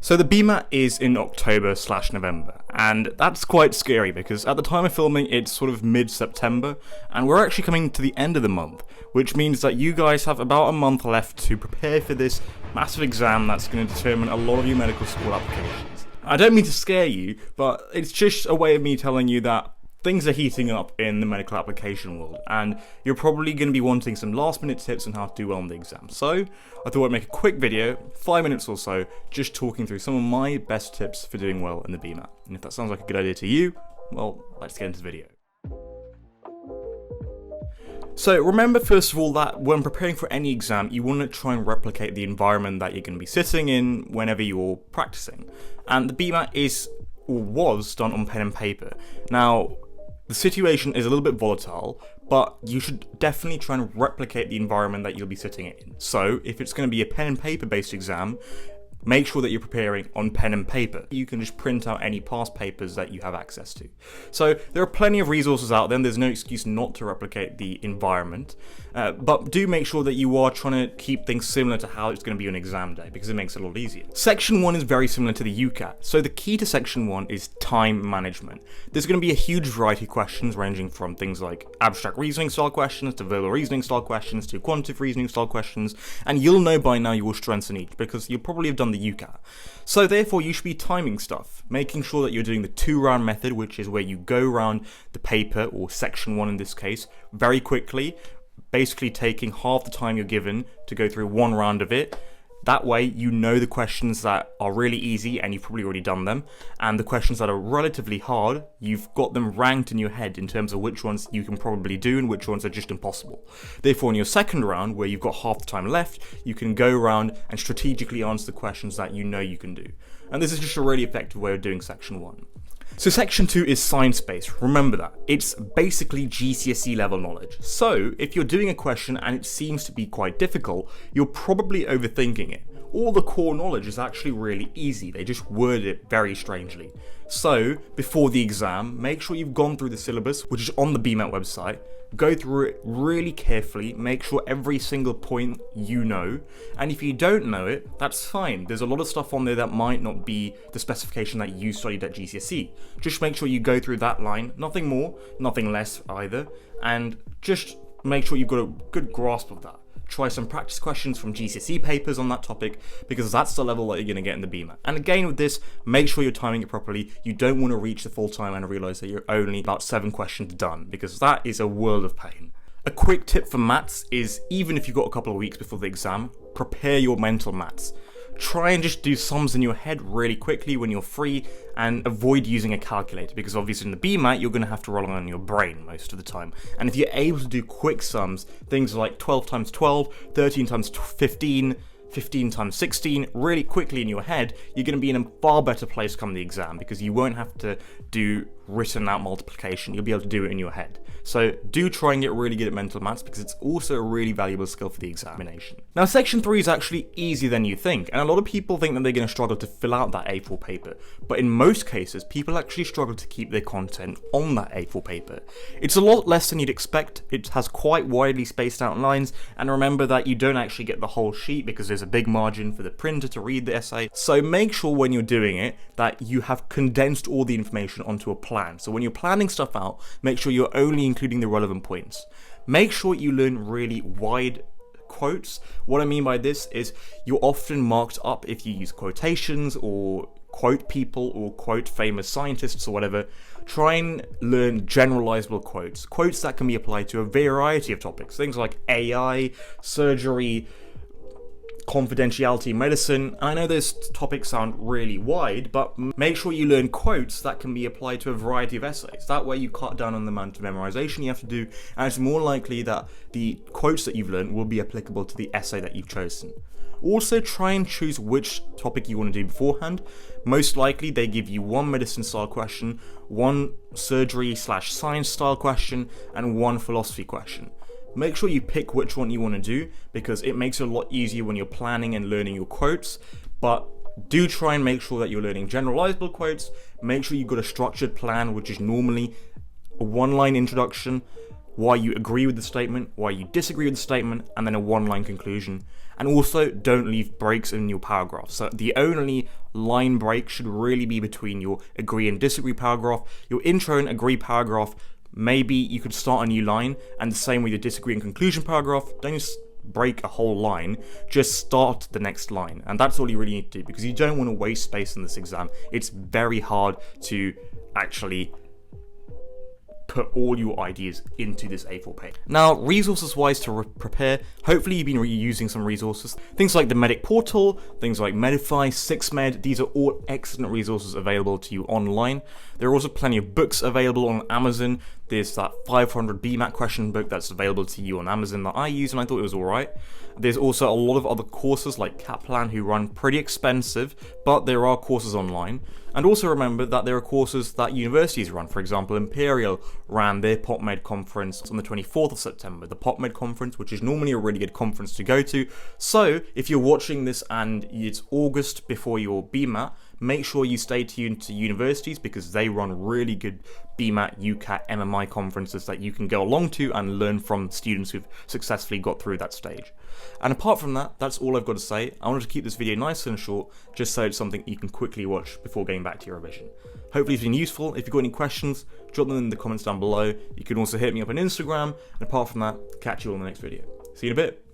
So the BMAT is in October/November, and that's quite scary because at the time of filming it's sort of mid-September, and we're actually coming to the end of the month, which means that you guys have about a month left to prepare for this massive exam that's going to determine a lot of your medical school applications. I don't mean to scare you, but it's just a way of me telling you that things are heating up in the medical application world, and you're probably going to be wanting some last-minute tips on how to do well on the exam. So, I thought I'd make a quick video, 5 minutes or so, just talking through some of my best tips for doing well in the BMAT. And if that sounds like a good idea to you, well, let's get into the video. So remember first of all that when preparing for any exam, you want to try and replicate the environment that you're going to be sitting in whenever you're practicing. And the BMAT is, or was, done on pen and paper. Now, the situation is a little bit volatile, but you should definitely try and replicate the environment that you'll be sitting in. So, if it's going to be a pen and paper based exam, make sure that you're preparing on pen and paper. You can just print out any past papers that you have access to. So there are plenty of resources out there, and there's no excuse not to replicate the environment. But do make sure that you are trying to keep things similar to how it's going to be on exam day, because it makes it a lot easier. Section 1 is very similar to the UCAT. So the key to Section 1 is time management. There's going to be a huge variety of questions ranging from things like abstract reasoning style questions, to verbal reasoning style questions, to quantitative reasoning style questions, and you'll know by now your strengths in each, because you'll probably have done the UCAT. So therefore you should be timing stuff, making sure that you're doing the 2-round method, which is where you go around the paper, or section 1 in this case, very quickly, basically taking half the time you're given to go through 1 round of it. That way you know the questions that are really easy and you've probably already done them, and the questions that are relatively hard, you've got them ranked in your head in terms of which ones you can probably do and which ones are just impossible. Therefore in your second round, where you've got half the time left, you can go around and strategically answer the questions that you know you can do. And this is just a really effective way of doing section 1. So section 2 is science-based. Remember that. It's basically GCSE level knowledge. So if you're doing a question and it seems to be quite difficult, you're probably overthinking it. All the core knowledge is actually really easy. They just word it very strangely. So before the exam, make sure you've gone through the syllabus, which is on the BMAT website. Go through it really carefully, make sure every single point you know, and if you don't know it, that's fine. There's a lot of stuff on there that might not be the specification that you studied at GCSE. Just make sure you go through that line, nothing more, nothing less either, and just make sure you've got a good grasp of that. Try some practice questions from GCSE papers on that topic, because that's the level that you're going to get in the BMAT. And again with this, make sure you're timing it properly. You don't want to reach the full time and realise that you're only about 7 questions done, because that is a world of pain. A quick tip for maths is, even if you've got a couple of weeks before the exam, prepare your mental maths. Try and just do sums in your head really quickly when you're free, and avoid using a calculator, because obviously in the BMAT you're going to have to rely on your brain most of the time. And if you're able to do quick sums, things like 12 times 12, 13 times 15, 15 times 16, really quickly in your head, you're going to be in a far better place come the exam, because you won't have to do written out multiplication. You'll be able to do it in your head. So do try and get really good at mental maths, because it's also a really valuable skill for the examination. Now section 3 is actually easier than you think, and a lot of people think that they're going to struggle to fill out that A4 paper, but in most cases people actually struggle to keep their content on that A4 paper. It's a lot less than you'd expect. It has quite widely spaced out lines, and remember that you don't actually get the whole sheet because there's a big margin for the printer to read the essay. So make sure when you're doing it that you have condensed all the information onto a plan. So when you're planning stuff out, make sure you're only including the relevant points. Make sure you learn really wide quotes. What I mean by this is you're often marked up if you use quotations or quote people or quote famous scientists or whatever. Try and learn generalizable quotes. Quotes that can be applied to a variety of topics. Things like AI, surgery, confidentiality, medicine. I know those topics sound really wide, but make sure you learn quotes that can be applied to a variety of essays. That way you cut down on the amount of memorization you have to do, and it's more likely that the quotes that you've learned will be applicable to the essay that you've chosen. Also, try and choose which topic you want to do beforehand. Most likely they give you 1 medicine style question, 1 surgery/science style question, and 1 philosophy question. Make sure you pick which one you want to do, because it makes it a lot easier when you're planning and learning your quotes. But do try and make sure that you're learning generalizable quotes. Make sure you've got a structured plan, which is normally a 1-line introduction, why you agree with the statement, why you disagree with the statement, and then a one-line conclusion. And also, don't leave breaks in your paragraph. So the only line break should really be between your agree and disagree paragraph, your intro and agree paragraph. Maybe you could start a new line, and the same with your disagree and conclusion paragraph. Don't just break a whole line, just start the next line. And that's all you really need to do, because you don't want to waste space in this exam. It's very hard to actually put all your ideas into this A4 page. Now, resources wise to prepare, hopefully you've been reusing some resources. Things like the Medic portal, things like Medify, 6med, these are all excellent resources available to you online. There are also plenty of books available on Amazon. There's that 500 BMAT question book that's available to you on Amazon that I use, and I thought it was alright. There's also a lot of other courses like Kaplan who run pretty expensive, but there are courses online. And also remember that there are courses that universities run. For example, Imperial ran their PopMed conference on the 24th of September, the PopMed conference, which is normally a really good conference to go to. So if you're watching this and it's August before your BMAT, make sure you stay tuned to universities, because they run really good BMAT, UCAT, MMI conferences that you can go along to and learn from students who've successfully got through that stage. And apart from that, that's all I've got to say. I wanted to keep this video nice and short, just so it's something you can quickly watch before going back to your revision. Hopefully it's been useful. If you've got any questions, drop them in the comments down below. You can also hit me up on Instagram. And apart from that, catch you all in the next video. See you in a bit.